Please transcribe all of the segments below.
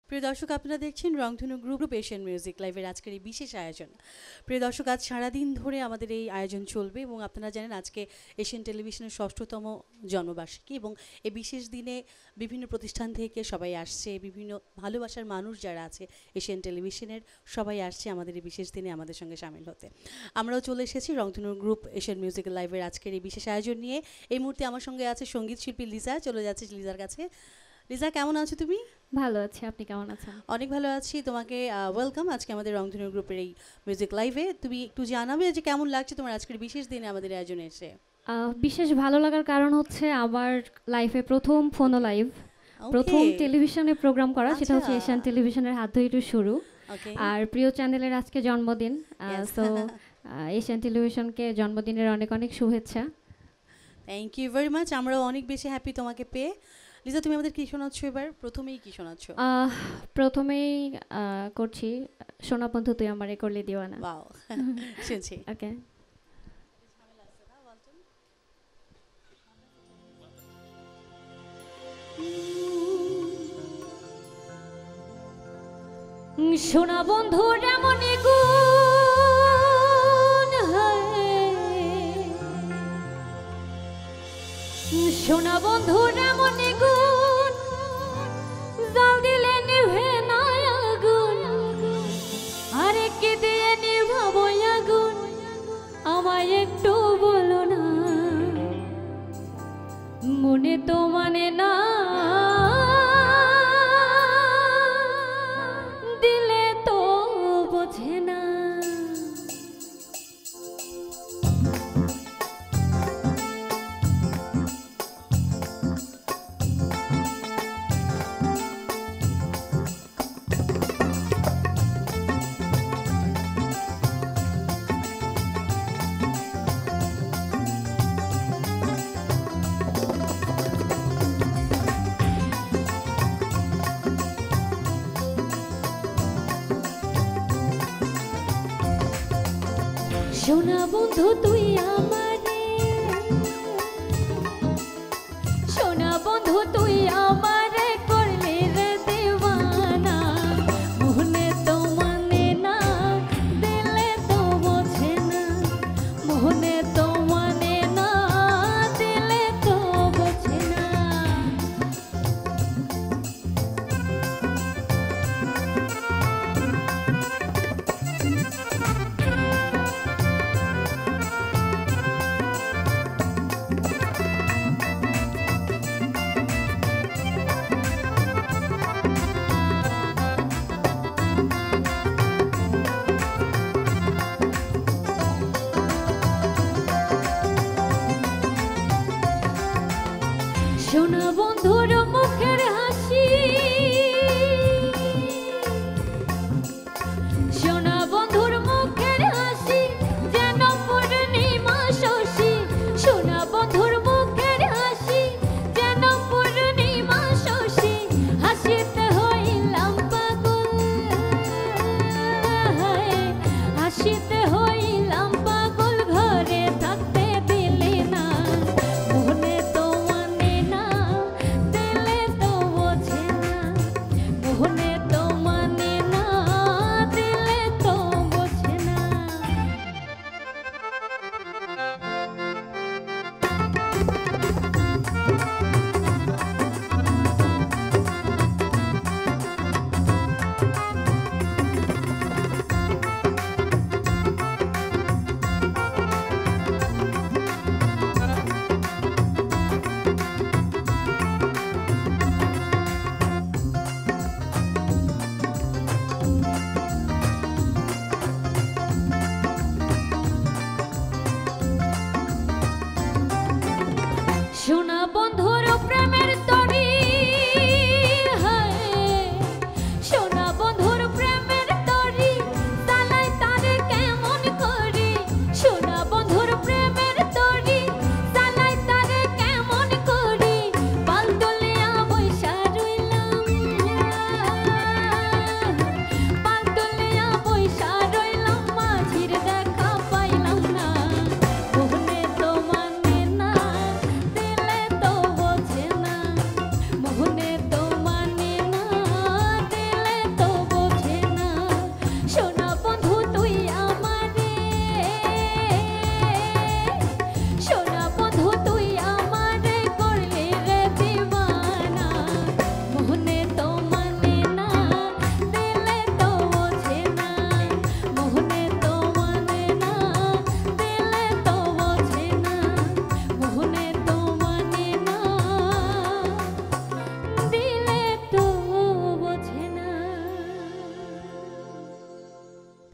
প্রিয় দর্শক, আপনারা দেখছেন রংধনু গ্রুপ এশিয়ান মিউজিক লাইভের আজকের এই বিশেষ আয়োজন। প্রিয় দর্শক, আজ সারাদিন ধরে আমাদের এই আয়োজন চলবে এবং আপনারা জানেন আজকে এশিয়ান টেলিভিশনের ৬ষ্ঠতম জন্মবার্ষিকী এবং এই বিশেষ দিনে বিভিন্ন প্রতিষ্ঠান থেকে সবাই আসছে, বিভিন্ন ভালোবাসার মানুষ যারা আছে এশিয়ান টেলিভিশনের সবাই আসছে আমাদের এই বিশেষ দিনে আমাদের সঙ্গে সামিল হতে। আমরাও চলে এসেছি রংধনু গ্রুপ এশিয়ান মিউজিক লাইভের আজকের এই বিশেষ আয়োজন নিয়ে। এই মুহূর্তে আমার সঙ্গে আছে সঙ্গীত শিল্পী লিজা। চলে যাচ্ছে লিজার কাছে। লিজা, কেমন আছো তুমি? ভালো আছি, আপনি কেমন আছেন? অনেক ভালো আছি। তোমাকে ওয়েলকাম আজকে আমাদের রংধনু গ্রুপের এই মিউজিক লাইভে। তুমি একটু জানাবে যে কেমন লাগছে তোমার আজকের বিশেষ দিনে আমাদের আয়োজনে এসে? বিশেষ ভালো লাগার কারণ হচ্ছে আমার লাইফে প্রথম ফোনো লাইভ, প্রথম টেলিভিশনে প্রোগ্রাম করা, সেটা হচ্ছে এশিয়ান টেলিভিশনের হাত ধরে শুরু। আর প্রিয় চ্যানেলের আজকে জন্মদিন, সো এশিয়ান টেলিভিশনকে জন্মদিনের অনেক অনেক শুভেচ্ছা। Thank you very much. আমরাও অনেক বেশি হ্যাপি তোমাকে পেয়ে। লিজা, তুমি আমাদের কি শোনাচ্ছ এবার? প্রথমেই কি শোনাচ্ছ? প্রথমেই করছি সোনা বন্ধু তুই আমারে করলি দিওয়ানা। ওয়াও, শুনছি। ওকে। সোনা বন্ধু এমনই গুণ, সোনা বন্ধু এমনই গুণ, জাল দিলে নিভে না আগুন, আরে কি দিয়ে নিভাবো আগুন, আমায় একটু বলো না, মনে তো মানে না, দিলে তো বোঝে না। সোনা বন্ধু তুই আমারে, সোনা বন্ধু তুই আমারে করলি রে দিওয়ানা, মনে তো মানে না, দিলে তো বোঝে না, মনে তো মানে না, দিলে তো বোঝে না।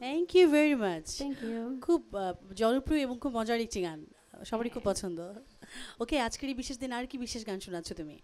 Thank you very much. Thank you. খুব জনপ্রিয় এবং খুব মজার একটি গান, সবারই খুব পছন্দ। ওকে, আজকের এই বিশেষ দিন আর কি বিশেষ গান শোনাচ্ছ তুমি?